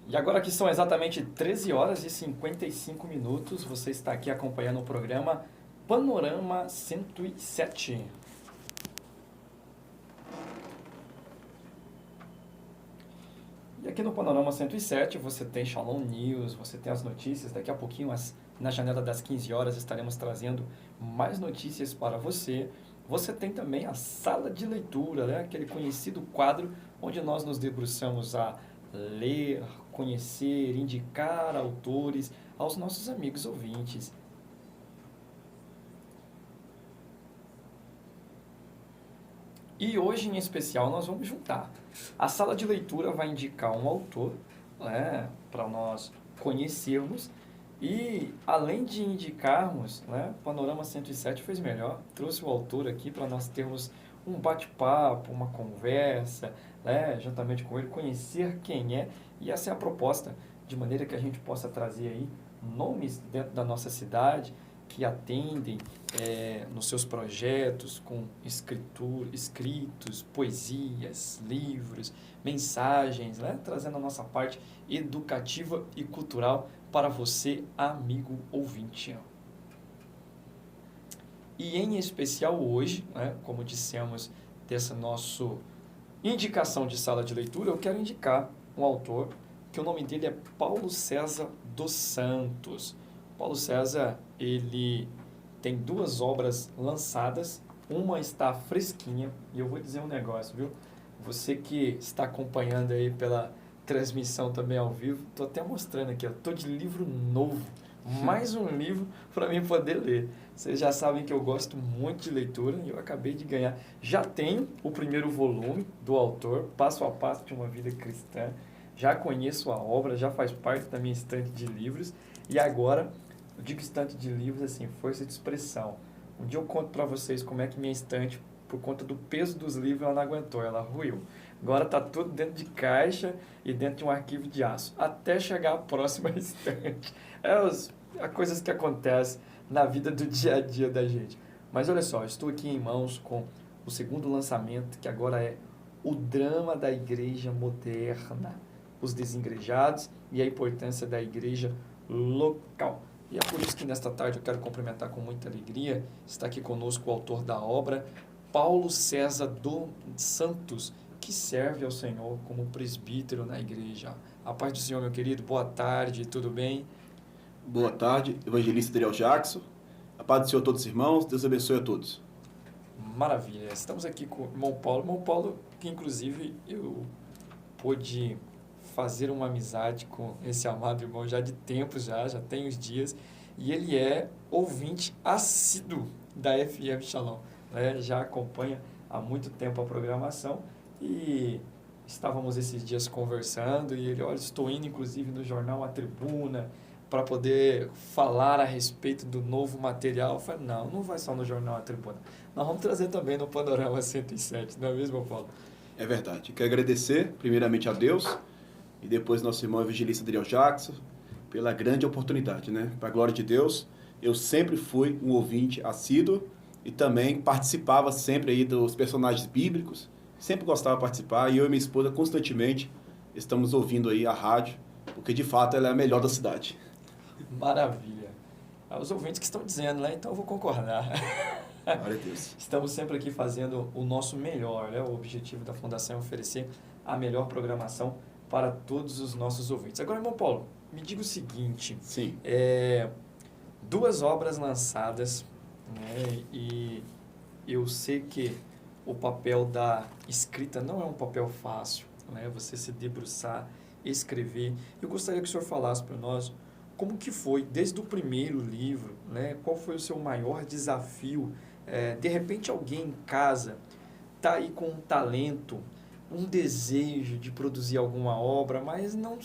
E agora que são exatamente 13 horas e 55 minutos, você está aqui acompanhando o programa Panorama 107. E aqui no Panorama 107 você tem Shalom News, você tem as notícias, daqui a pouquinho na janela das 15 horas estaremos trazendo mais notícias para você. Você tem também a sala de leitura, né? Aquele conhecido quadro onde nós nos debruçamos a ler, conhecer, indicar autores aos nossos amigos ouvintes. E hoje, em especial, nós vamos juntar. A sala de leitura vai indicar um autor, né, para nós conhecermos. E, além de indicarmos, né, Panorama 107 fez melhor. Trouxe o autor aqui para nós termos um bate-papo, uma conversa, né, juntamente com ele, conhecer quem é. E essa é a proposta, de maneira que a gente possa trazer aí nomes dentro da nossa cidade que atendem nos seus projetos com escritos, poesias, livros, mensagens, né? Trazendo a nossa parte educativa e cultural para você, amigo ouvinte. E em especial hoje, né, como dissemos dessa nossa indicação de sala de leitura, eu quero indicar um autor que o nome dele é Paulo César dos Santos. Paulo César, ele tem 2 obras lançadas, uma está fresquinha, e eu vou dizer um negócio, viu? Você que está acompanhando aí pela transmissão também ao vivo, estou até mostrando aqui, estou de livro novo, mais um livro para mim poder ler. Vocês já sabem que eu gosto muito de leitura e eu acabei de ganhar. Já tenho o primeiro volume do autor, Passo a Passo de uma Vida Cristã, já conheço a obra, já faz parte da minha estante de livros, e agora eu digo estante de livros assim, força de expressão. Um dia eu conto para vocês como é que minha estante, por conta do peso dos livros, ela não aguentou, ela ruiu. Agora está tudo dentro de caixa e dentro de um arquivo de aço, até chegar à próxima estante. As coisas que acontecem na vida do dia a dia da gente. Mas olha só, estou aqui em mãos com o segundo lançamento, que agora é O Drama da Igreja Moderna, os Desengrejados e a Importância da Igreja Local. E é por isso que nesta tarde eu quero cumprimentar com muita alegria, está aqui conosco o autor da obra, Paulo César dos Santos, que serve ao Senhor como presbítero na igreja. A paz do Senhor, meu querido, boa tarde, tudo bem? Boa tarde, evangelista Adriel Jackson. A paz do Senhor a todos os irmãos, Deus abençoe a todos. Maravilha, estamos aqui com o irmão Paulo. Irmão Paulo, que inclusive eu pude fazer uma amizade com esse amado irmão já de tempos, já tem uns dias, e ele é ouvinte assíduo da FM Shalom, né? Já acompanha há muito tempo a programação e estávamos esses dias conversando e ele, olha, estou indo inclusive no jornal A Tribuna para poder falar a respeito do novo material. Eu falei, não vai só no jornal A Tribuna, nós vamos trazer também no Panorama 107, não é mesmo, Paulo? É verdade. Quero agradecer primeiramente a Deus e depois nosso irmão evangelista Adriel Jackson pela grande oportunidade, né? Para a glória de Deus, eu sempre fui um ouvinte assíduo e também participava sempre aí dos personagens bíblicos, sempre gostava de participar e eu e minha esposa constantemente estamos ouvindo aí a rádio, porque de fato ela é a melhor da cidade. Maravilha. Os ouvintes que estão dizendo, né? Então eu vou concordar. Glória a Deus. Estamos sempre aqui fazendo o nosso melhor, né? O objetivo da Fundação é oferecer a melhor programação para todos os nossos ouvintes. Agora, irmão Paulo, me diga o seguinte. Sim. 2 obras lançadas, né? E eu sei que o papel da escrita não é um papel fácil, né? Você se debruçar, escrever. Eu gostaria que o senhor falasse para nós como que foi, desde o primeiro livro, né? Qual foi o seu maior desafio? De repente alguém em casa está aí com um talento, um desejo de produzir alguma obra, mas não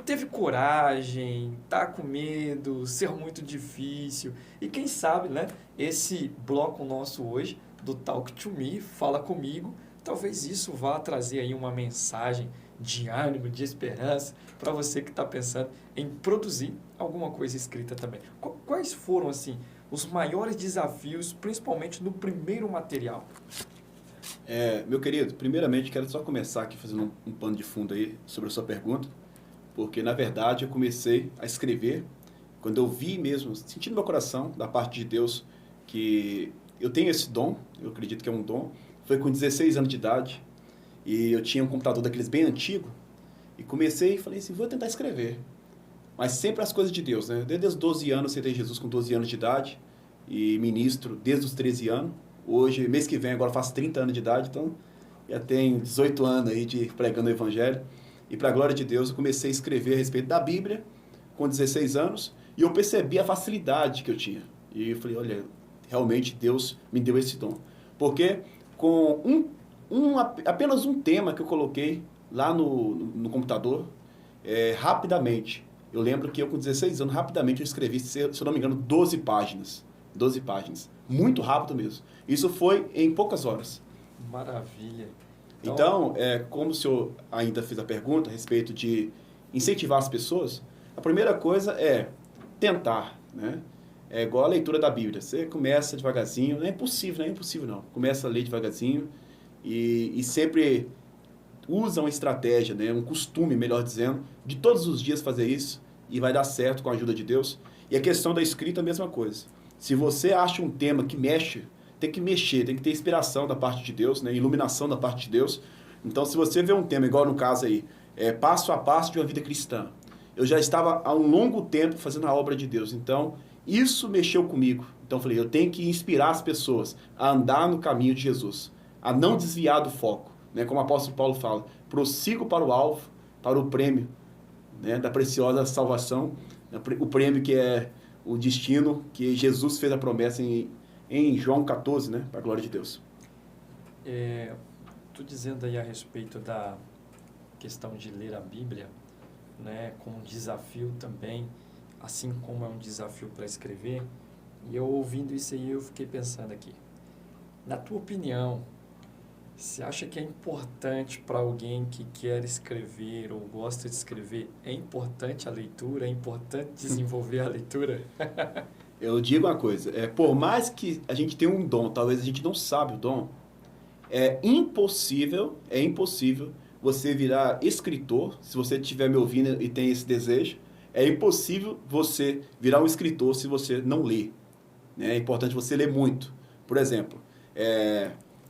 teve coragem, está com medo, ser muito difícil. E quem sabe, né? Esse bloco nosso hoje, do Talk to Me, Fala Comigo, talvez isso vá trazer aí uma mensagem de ânimo, de esperança, para você que está pensando em produzir alguma coisa escrita também. Quais foram, assim, os maiores desafios, principalmente no primeiro material? Meu querido, primeiramente quero só começar aqui fazendo um pano de fundo aí sobre a sua pergunta. porque, na verdade, eu comecei a escrever quando eu vi mesmo, senti no meu coração, da parte de Deus, que eu tenho esse dom, eu acredito que é um dom. Foi com 16 anos de idade, e eu tinha um computador daqueles bem antigo, e comecei e falei assim, vou tentar escrever. Mas sempre as coisas de Deus, né? Desde os 12 anos, aceitei Jesus com 12 anos de idade, e ministro desde os 13 anos. Hoje, mês que vem, agora faço 30 anos de idade, então já tenho 18 anos aí de pregando o Evangelho. E para a glória de Deus, eu comecei a escrever a respeito da Bíblia com 16 anos, e eu percebi a facilidade que eu tinha. E eu falei, olha, realmente Deus me deu esse dom. Porque com apenas um tema que eu coloquei lá no computador, rapidamente, eu lembro que eu com 16 anos, rapidamente eu escrevi, se eu não me engano, 12 páginas. 12 páginas. Muito rápido mesmo. Isso foi em poucas horas. Maravilha. Então, como o senhor ainda fez a pergunta a respeito de incentivar as pessoas, a primeira coisa é tentar, né? É igual a leitura da Bíblia. Você começa devagarzinho, não é impossível não. Começa a ler devagarzinho e sempre usa uma estratégia, né? Um costume, melhor dizendo, de todos os dias fazer isso e vai dar certo com a ajuda de Deus. E a questão da escrita é a mesma coisa. Se você acha um tema que mexe, tem que mexer, tem que ter inspiração da parte de Deus, né? Iluminação da parte de Deus. Então, se você vê um tema, igual no caso aí, passo a passo de uma vida cristã, eu já estava há um longo tempo fazendo a obra de Deus. Então, isso mexeu comigo. Então, eu falei, eu tenho que inspirar as pessoas a andar no caminho de Jesus, a não desviar do foco, né? Como o apóstolo Paulo fala, prossigo para o alvo, para o prêmio, né? Da preciosa salvação, o prêmio que é o destino que Jesus fez a promessa em João 14, né? Para a glória de Deus. Tu dizendo aí a respeito da questão de ler a Bíblia, né, como um desafio também, assim como é um desafio para escrever, e eu ouvindo isso aí, eu fiquei pensando aqui. Na tua opinião, você acha que é importante para alguém que quer escrever ou gosta de escrever, é importante a leitura, é importante desenvolver a leitura? Eu digo uma coisa, por mais que a gente tenha um dom, talvez a gente não sabe o dom, é impossível você virar escritor, se você estiver me ouvindo e tem esse desejo, é impossível você virar um escritor se você não ler. Né? É importante você ler muito. Por exemplo,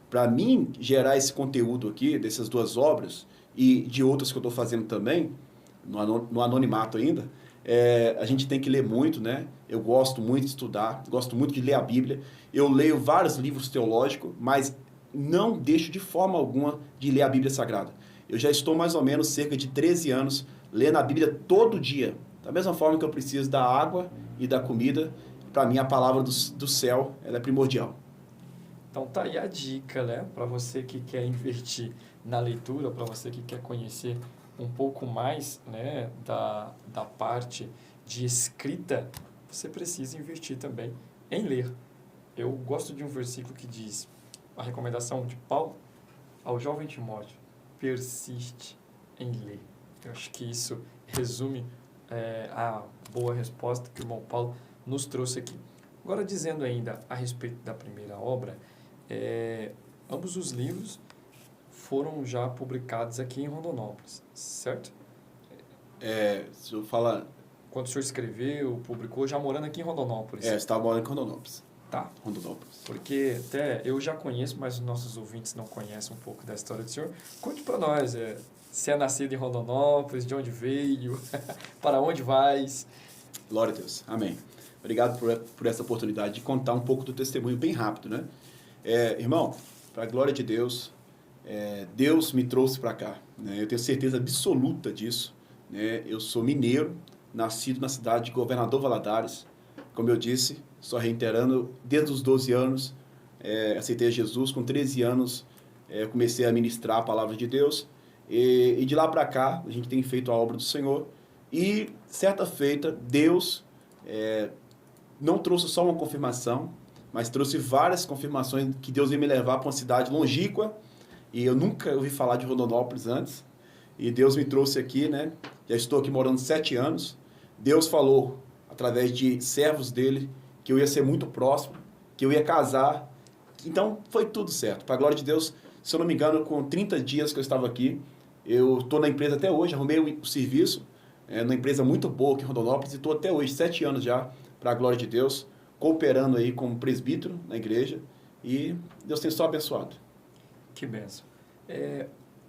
para mim gerar esse conteúdo aqui, dessas duas obras, e de outras que eu estou fazendo também, no anonimato ainda, a gente tem que ler muito, né? Eu gosto muito de estudar, gosto muito de ler a Bíblia. Eu leio vários livros teológicos, mas não deixo de forma alguma de ler a Bíblia Sagrada. Eu já estou mais ou menos cerca de 13 anos lendo a Bíblia todo dia. Da mesma forma que eu preciso da água e da comida, para mim a palavra do céu ela é primordial. Então tá aí a dica, né? Para você que quer investir na leitura, para você que quer conhecer um pouco mais, né, da parte de escrita, você precisa investir também em ler. Eu gosto de um versículo que diz, a recomendação de Paulo ao jovem Timóteo, persiste em ler. Eu acho que isso resume a boa resposta que o irmão Paulo nos trouxe aqui. Agora, dizendo ainda a respeito da primeira obra, ambos os livros foram já publicados aqui em Rondonópolis, certo? Se eu falar... Quando o senhor escreveu, publicou, já morando aqui em Rondonópolis. Você estava morando em Rondonópolis. Tá. Rondonópolis. Porque até eu já conheço, mas os nossos ouvintes não conhecem um pouco da história do senhor. Conte para nós, se é nascido em Rondonópolis, de onde veio, para onde vais. Glória a Deus. Amém. Obrigado por essa oportunidade de contar um pouco do testemunho bem rápido, né? Irmão, para a glória de Deus, Deus me trouxe para cá. Né? Eu tenho certeza absoluta disso. Né? Eu sou mineiro, nascido na cidade de Governador Valadares. Como eu disse, só reiterando, desde os 12 anos, aceitei Jesus. Com 13 anos, comecei a ministrar a palavra de Deus. E de lá para cá, a gente tem feito a obra do Senhor. E, certa feita, Deus não trouxe só uma confirmação, mas trouxe várias confirmações que Deus ia me levar para uma cidade longínqua. E eu nunca ouvi falar de Rondonópolis antes. E Deus me trouxe aqui, né? Já estou aqui morando 7 anos. Deus falou, através de servos dele, que eu ia ser muito próximo, que eu ia casar. Então, foi tudo certo. Para a glória de Deus, se eu não me engano, com 30 dias que eu estava aqui, eu estou na empresa até hoje, arrumei o serviço, numa empresa muito boa aqui em Rondonópolis e estou até hoje, 7 anos já, para a glória de Deus, cooperando aí como presbítero na igreja e Deus tem só abençoado. Que bênção.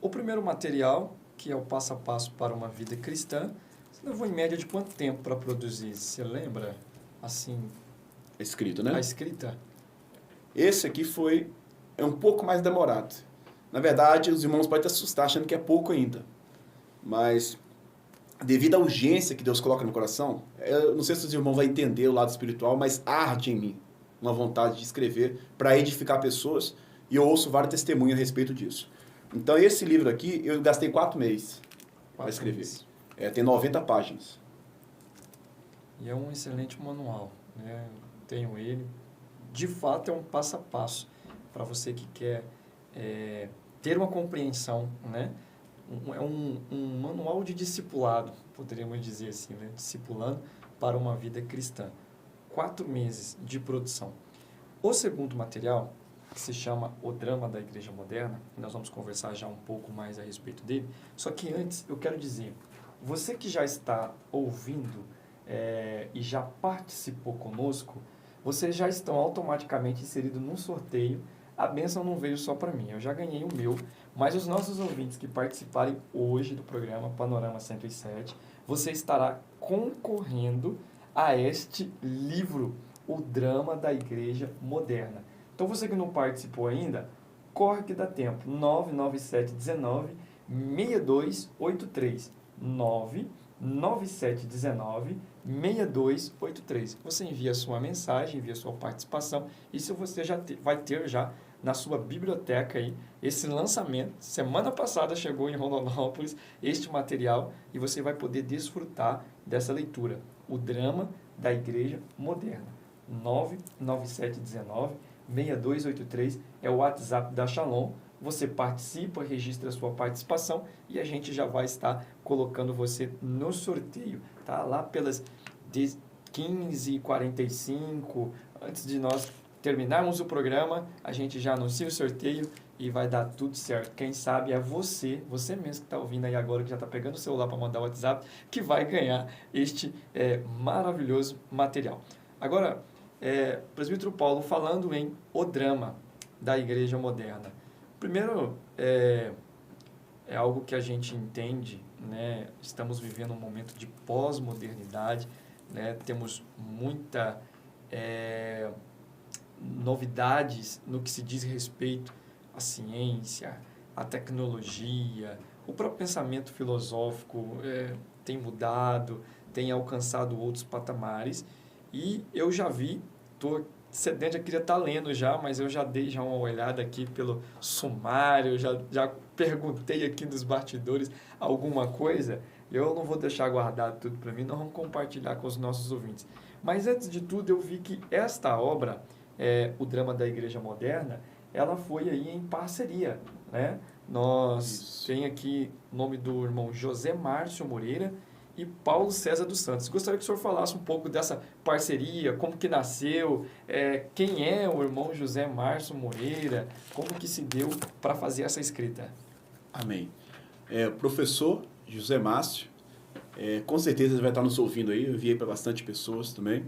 O primeiro material, que é o passo a passo para uma vida cristã, você levou em média de quanto tempo para produzir? Você lembra, assim... Escrito, né? A escrita? Esse aqui é um pouco mais demorado. Na verdade, os irmãos podem te assustar achando que é pouco ainda. Mas, devido à urgência que Deus coloca no coração, eu não sei se os irmãos vão entender o lado espiritual, mas arde em mim uma vontade de escrever para edificar pessoas, e eu ouço vários testemunhos a respeito disso. Então, esse livro aqui, eu gastei 4 meses para escrever. Tem 90 páginas. E é um excelente manual, né? Tenho ele. De fato, é um passo a passo para você que quer ter uma compreensão, né? É um manual de discipulado, poderíamos dizer assim, né? Discipulando para uma vida cristã. 4 meses de produção. O segundo material, que se chama O Drama da Igreja Moderna, nós vamos conversar já um pouco mais a respeito dele, só que antes eu quero dizer, você que já está ouvindo e já participou conosco, vocês já estão automaticamente inseridos num sorteio. A bênção não veio só para mim, eu já ganhei o meu, mas os nossos ouvintes que participarem hoje do programa Panorama 107, você estará concorrendo a este livro, O Drama da Igreja Moderna. Então, você que não participou ainda, corre que dá tempo. 99719-6283. 99719-6283. Você envia a sua mensagem, envia a sua participação. Isso você já vai ter já na sua biblioteca aí, esse lançamento. Semana passada chegou em Rondonópolis este material e você vai poder desfrutar dessa leitura. O Drama da Igreja Moderna. 99719-6283 é o WhatsApp da Shalom. Você participa, registra a sua participação e a gente já vai estar colocando você no sorteio, tá? Lá pelas 15h45, antes de nós terminarmos o programa, a gente já anuncia o sorteio e vai dar tudo certo. Quem sabe é você mesmo que está ouvindo aí agora, que já está pegando o celular para mandar o WhatsApp, que vai ganhar este maravilhoso material. Agora, presbítero Paulo, falando em O Drama da Igreja Moderna. Primeiro, é algo que a gente entende, né? Estamos vivendo um momento de pós-modernidade, né? Temos muita novidades no que se diz respeito à ciência, à tecnologia, o próprio pensamento filosófico tem mudado, tem alcançado outros patamares, e eu já vi, estou sedente, eu queria estar lendo já, mas eu já dei já uma olhada aqui pelo sumário, já perguntei aqui nos bastidores alguma coisa. Eu não vou deixar guardado tudo para mim, nós vamos compartilhar com os nossos ouvintes. Mas antes de tudo, eu vi que esta obra, O Drama da Igreja Moderna, ela foi aí em parceria, né? Nós tem aqui o nome do irmão José Márcio Moreira e Paulo César dos Santos. Gostaria que o senhor falasse um pouco dessa parceria, como que nasceu, quem é o irmão José Márcio Moreira, como que se deu para fazer essa escrita. Amém. Professor José Márcio, com certeza ele vai estar nos ouvindo aí, eu enviei para bastante pessoas também,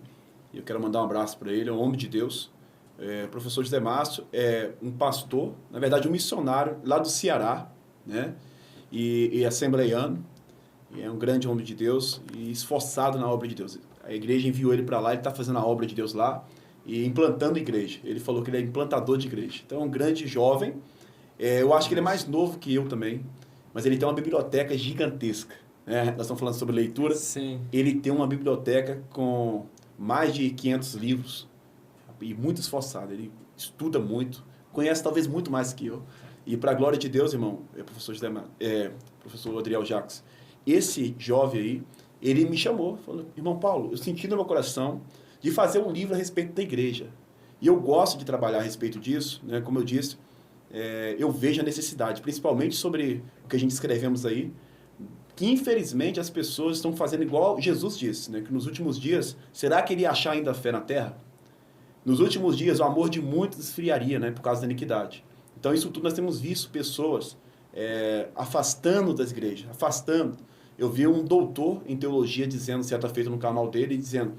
eu quero mandar um abraço para ele, é um homem de Deus. Professor José Márcio é um pastor, na verdade um missionário lá do Ceará, né? E assembleiano. É um grande homem de Deus e esforçado na obra de Deus. A igreja enviou ele para lá, ele está fazendo a obra de Deus lá e implantando igreja. Ele falou que ele é implantador de igreja. Então, é um grande jovem. Eu acho que ele é mais novo que eu também, mas ele tem uma biblioteca gigantesca. Né? Nós estamos falando sobre leitura. Sim. Ele tem uma biblioteca com mais de 500 livros e muito esforçado. Ele estuda muito, conhece talvez muito mais que eu. E para a glória de Deus, irmão, professor Adriel Jacques, esse jovem aí, ele me chamou, falou, irmão Paulo, eu senti no meu coração de fazer um livro a respeito da igreja. E eu gosto de trabalhar a respeito disso, né? Como eu disse, eu vejo a necessidade, principalmente sobre o que a gente escrevemos aí, que infelizmente as pessoas estão fazendo igual Jesus disse, né? Que nos últimos dias, será que ele ia achar ainda fé na terra? Nos últimos dias, o amor de muitos esfriaria, né? Por causa da iniquidade. Então, isso tudo nós temos visto pessoas afastando das igrejas, afastando. Eu vi um doutor em teologia dizendo, certa feita no canal dele, dizendo,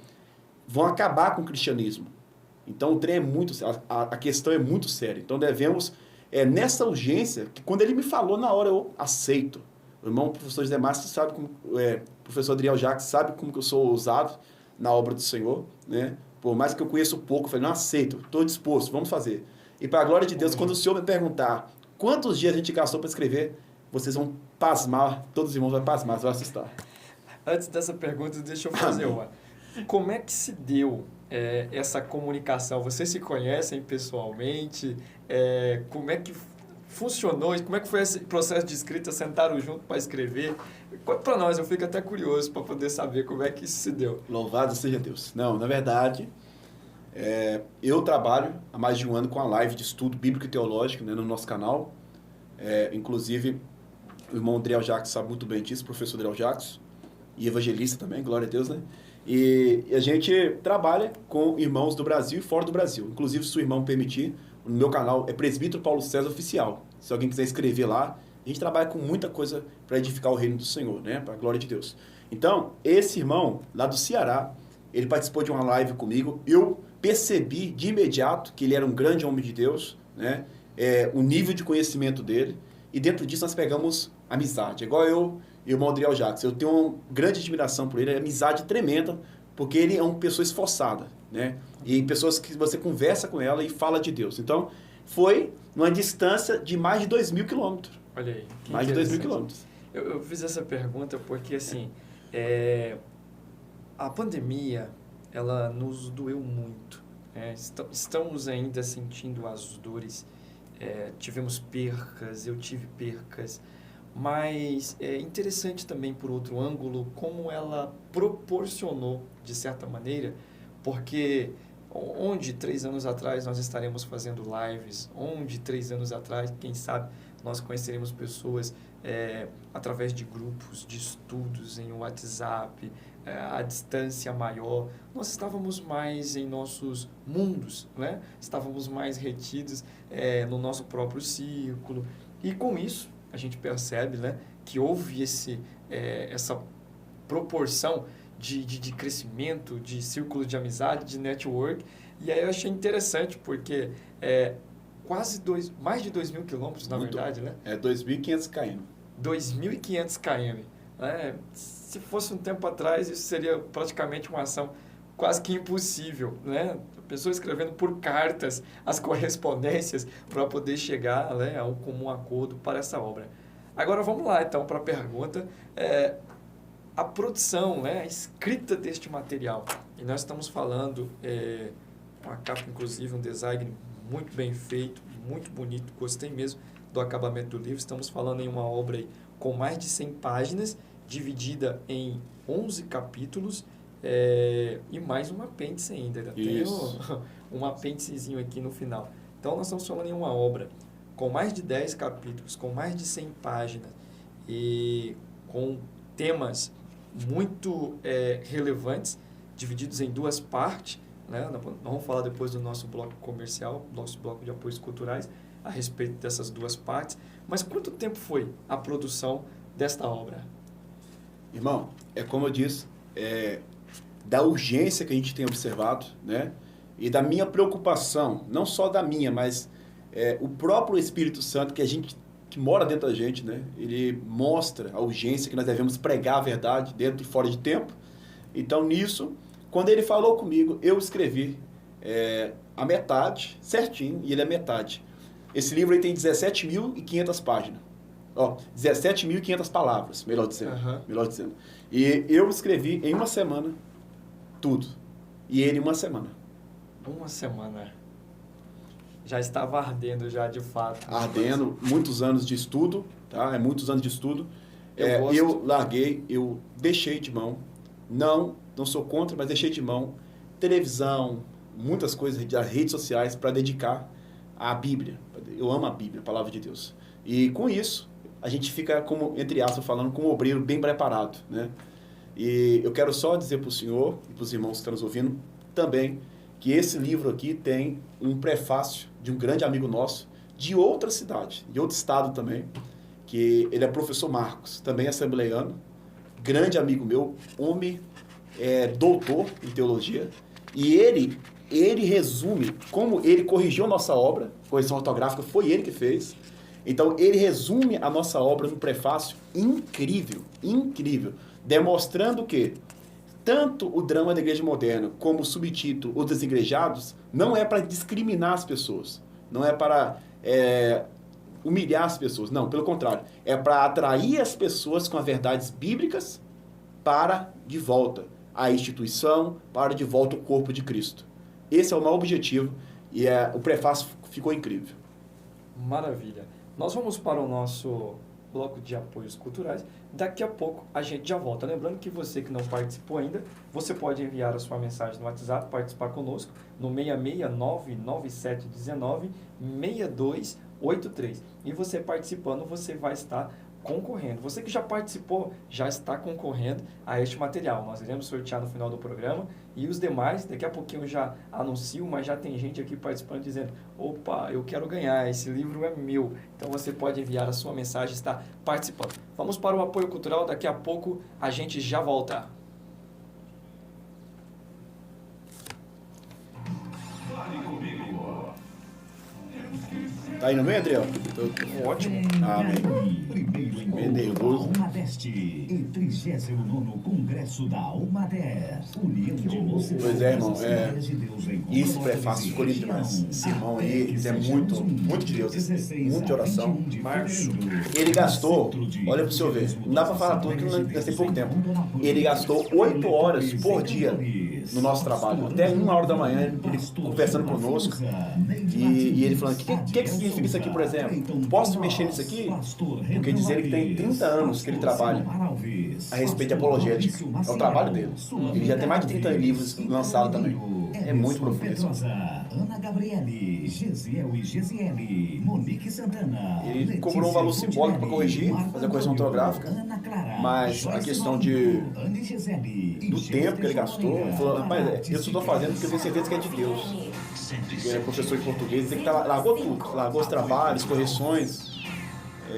vão acabar com o cristianismo. Então, o trem é muito, a questão é muito séria. Então, devemos, nessa urgência, que quando ele me falou, na hora eu aceito. O irmão professor José Márcio sabe como, professor Adriel Jacques sabe como que eu sou ousado na obra do Senhor, né? Por mais que eu conheça pouco, eu falei, não aceito, estou disposto, vamos fazer. E para a glória de Deus, quando o Senhor me perguntar quantos dias a gente gastou para escrever, vocês vão pasmar, todos os irmãos vão pasmar, vão assustar. Antes dessa pergunta, deixa eu fazer uma. Como é que se deu essa comunicação? Vocês se conhecem pessoalmente? Como é que funcionou? Como é que foi esse processo de escrita? Sentaram junto para escrever? Conta para nós, eu fico até curioso para poder saber como é que isso se deu. Louvado seja Deus. Não, na verdade, eu trabalho há mais de um ano com a live de estudo bíblico e teológico, né, no nosso canal. Inclusive, o irmão Adriel Jacques sabe muito bem disso, professor Adriel Jacques, e evangelista também, glória a Deus, né? E a gente trabalha com irmãos do Brasil e fora do Brasil. Inclusive, se o irmão permitir, no meu canal é Presbítero Paulo César Oficial. Se alguém quiser escrever lá, a gente trabalha com muita coisa para edificar o reino do Senhor, né? Para a glória de Deus. Então, esse irmão, lá do Ceará, ele participou de uma live comigo. Eu percebi de imediato que ele era um grande homem de Deus, né? O nível de conhecimento dele. E dentro disso nós pegamos amizade. Igual eu e o irmão Adriel Jacques. Eu tenho uma grande admiração por ele, amizade tremenda, porque ele é uma pessoa esforçada, né? E pessoas que você conversa com ela e fala de Deus. Então, foi numa distância de mais de 2.000 quilômetros. Olha aí. Mais de 2.000 quilômetros. Eu fiz essa pergunta porque, assim, a pandemia, ela nos doeu muito. Estamos ainda sentindo as dores. Tivemos percas, eu tive percas. Mas é interessante também, por outro ângulo, como ela proporcionou, de certa maneira, porque onde 3 anos atrás nós estaremos fazendo lives, onde 3 anos atrás, quem sabe, nós conheceremos pessoas através de grupos de estudos em WhatsApp, a distância maior, nós estávamos mais em nossos mundos, né? Estávamos mais retidos no nosso próprio círculo, e com isso a gente percebe, né, que houve essa proporção de crescimento, de círculo de amizade, de network. E aí eu achei interessante, porque mais de 2.000 quilômetros, na verdade, né? 2.500 km. 2.500 km. Se fosse um tempo atrás, isso seria praticamente uma ação quase que impossível, né? A pessoa escrevendo por cartas as correspondências para poder chegar, né, a um comum acordo para essa obra. Agora vamos lá, então, para a pergunta. A produção, né, a escrita deste material. E nós estamos falando, uma capa, inclusive, um design muito bem feito, muito bonito, gostei mesmo do acabamento do livro. Estamos falando em uma obra aí com mais de 100 páginas, dividida em 11 capítulos, e mais um apêndice ainda. Tem um apêndicezinho aqui no final. Então, nós estamos falando em uma obra com mais de 10 capítulos, com mais de 100 páginas, e com temas muito relevantes, divididos em 2 partes. Né? Nós vamos falar depois do nosso bloco comercial, nosso bloco de apoios culturais, a respeito dessas 2 partes. Mas quanto tempo foi a produção desta obra? Irmão, como eu disse, da urgência que a gente tem observado, né? E da minha preocupação, não só da minha, mas o próprio Espírito Santo que mora dentro da gente, né? Ele mostra a urgência que nós devemos pregar a verdade dentro e fora de tempo. Então, nisso, quando ele falou comigo, eu escrevi a metade, certinho, e ele é metade. Esse livro aí tem 17.500 páginas. 17.500 palavras, melhor dizendo. E eu escrevi em uma semana tudo. E ele em uma semana. Uma semana. Já estava ardendo já, de fato. Ardendo, muitos anos de estudo, tá? Muitos anos de estudo. Eu larguei, eu deixei de mão. Não sou contra, mas deixei de mão televisão, muitas coisas das redes sociais para dedicar à Bíblia. Eu amo a Bíblia, a palavra de Deus. E com isso, a gente fica, como, entre aspas, falando, como um obreiro bem preparado, né? E eu quero só dizer para o senhor e para os irmãos que estão nos ouvindo também que esse livro aqui tem um prefácio de um grande amigo nosso de outra cidade, de outro estado também, que ele é professor Marcos, também assembleiano, grande amigo meu, homem, doutor em teologia, e ele resume, como ele corrigiu a nossa obra, correção ortográfica foi ele que fez, então ele resume a nossa obra no prefácio incrível, incrível, demonstrando que tanto o drama da igreja moderna como o subtítulo Os Desigrejados não é para discriminar as pessoas, não é para humilhar as pessoas, não, pelo contrário, é para atrair as pessoas com as verdades bíblicas para de volta a instituição, para de volta o corpo de Cristo. Esse é o maior objetivo e o prefácio ficou incrível. Maravilha. Nós vamos para o nosso bloco de apoios culturais. Daqui a pouco a gente já volta. Lembrando que você que não participou ainda, você pode enviar a sua mensagem no WhatsApp, participar conosco no 669-9719-6283. E você participando, você vai estar concorrendo. Você que já participou, já está concorrendo a este material. Nós iremos sortear no final do programa e os demais, daqui a pouquinho eu já anuncio, mas já tem gente aqui participando dizendo, opa, eu quero ganhar, esse livro é meu. Então você pode enviar a sua mensagem e estar participando. Vamos para o apoio cultural, daqui a pouco a gente já volta. Tá aí no meio, Adriel? Ótimo. Amém. Bem nervoso. Umadeste e 39º Congresso da Umader. União de mocidades. Pois é, irmão. De Deus em Esse prefácio ficou lindo demais. Esse irmão aí, ele é muito, muito de Deus, muito de oração. Março. Ele gastou, olha pro senhor ver, não dá pra falar tudo que não tem pouco tempo. Ele gastou 8 horas por dia no nosso trabalho. Até 1 hora da manhã, ele conversando conosco. E ele falando, o que significa isso aqui, por exemplo? Posso mexer nisso aqui? Porque diz ele que tem 30 anos que ele trabalha a respeito de apologética. É o trabalho dele. Ele já tem mais de 30 livros lançados também. É muito profundo isso. Ana Gabriele, Gesiel e Gesiele, Monique Santana. Ele cobrou um valor simbólico para corrigir, fazer a correção ortográfica. Mas a questão do tempo que ele gastou, ele falou, rapaz, eu só estou fazendo porque eu tenho certeza que é de Deus. Ele é professor de português, ele largou tudo, largou os trabalhos, correções,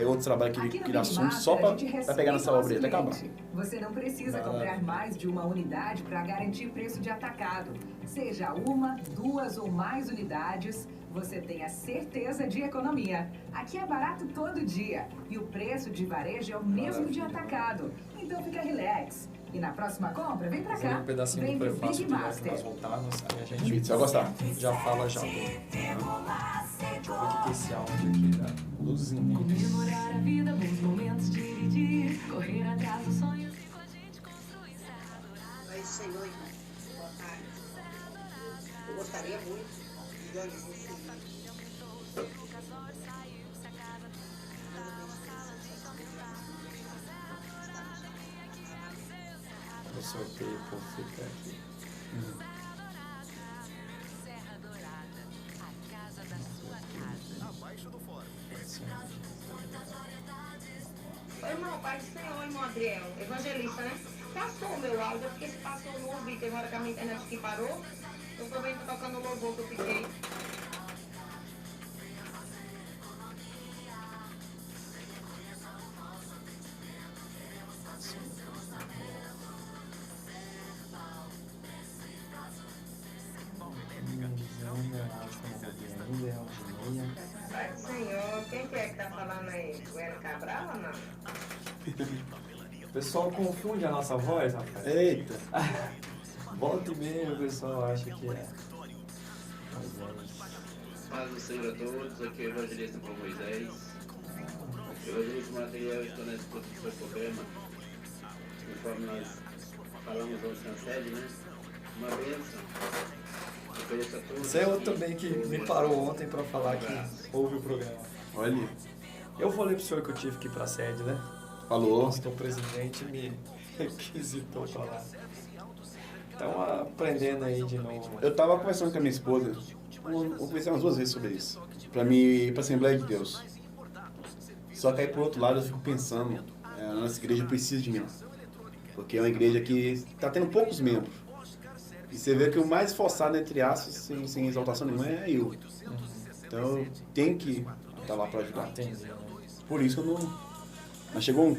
outros trabalhos que ele assume só para pegar nessa obra até acabar. Você não precisa comprar mais de uma unidade para garantir preço de atacado. Seja uma, 2 ou mais unidades, você tem a certeza de economia. Aqui é barato todo dia e o preço de varejo é o mesmo de atacado. Então fica relax. E na próxima compra, vem pra cá. Um pedacinho vem do pro prefácio Big que Master. nós voltarmos, aí a gente Você vai gostar. já fala já. Deixa eu ver o que é esse áudio aqui da Luzinha. Comemorar a vida, bons momentos, dividir, correr atrás dos sonhos e com a gente construir Serra Dourada. Oi, Senhor, irmão. Boa tarde. Eu gostaria muito de ganhar esse livro. Eu sorteio por ficar aqui. Serra Dourada, a casa da sua casa. Abaixo do fórum. Oi, irmão, Pai do Senhor, irmão Adriel, evangelista, né? Passou o meu áudio, porque se passou no ouvido, teve uma hora que a minha internet que parou, eu tô vendo tocando o louvor que eu fiquei. Pai do Senhor, quem que é que tá falando aí? O Hélio Cabral ou não? O pessoal confunde a nossa voz, rapaz. Eita. Volta e meia o pessoal acha que é. Paz do Senhor a todos, aqui é o evangelista Paulo Moisés. Evangelista material, estou nesse programa, conforme nós falamos ontem na sede, né? Uma bênção. Ofereço a todos. Você é outro também que me parou ontem pra falar que ouve o programa. Olha, Eu falei pro senhor que eu tive que ir pra sede, né? falou. O presidente me requisitou pra lá. Então, aprendendo aí de novo. Eu tava conversando com a minha esposa, eu conversei umas 2 vezes sobre isso, pra mim ir pra Assembleia de Deus. Só que aí, por outro lado, eu fico pensando, a nossa igreja precisa de mim, porque é uma igreja que tá tendo poucos membros. E você vê que o mais esforçado, entre aspas, sem exaltação nenhuma, é eu. Então, eu tenho que estar lá pra ajudar. Entendi, né? Por isso que eu não... Mas chegou um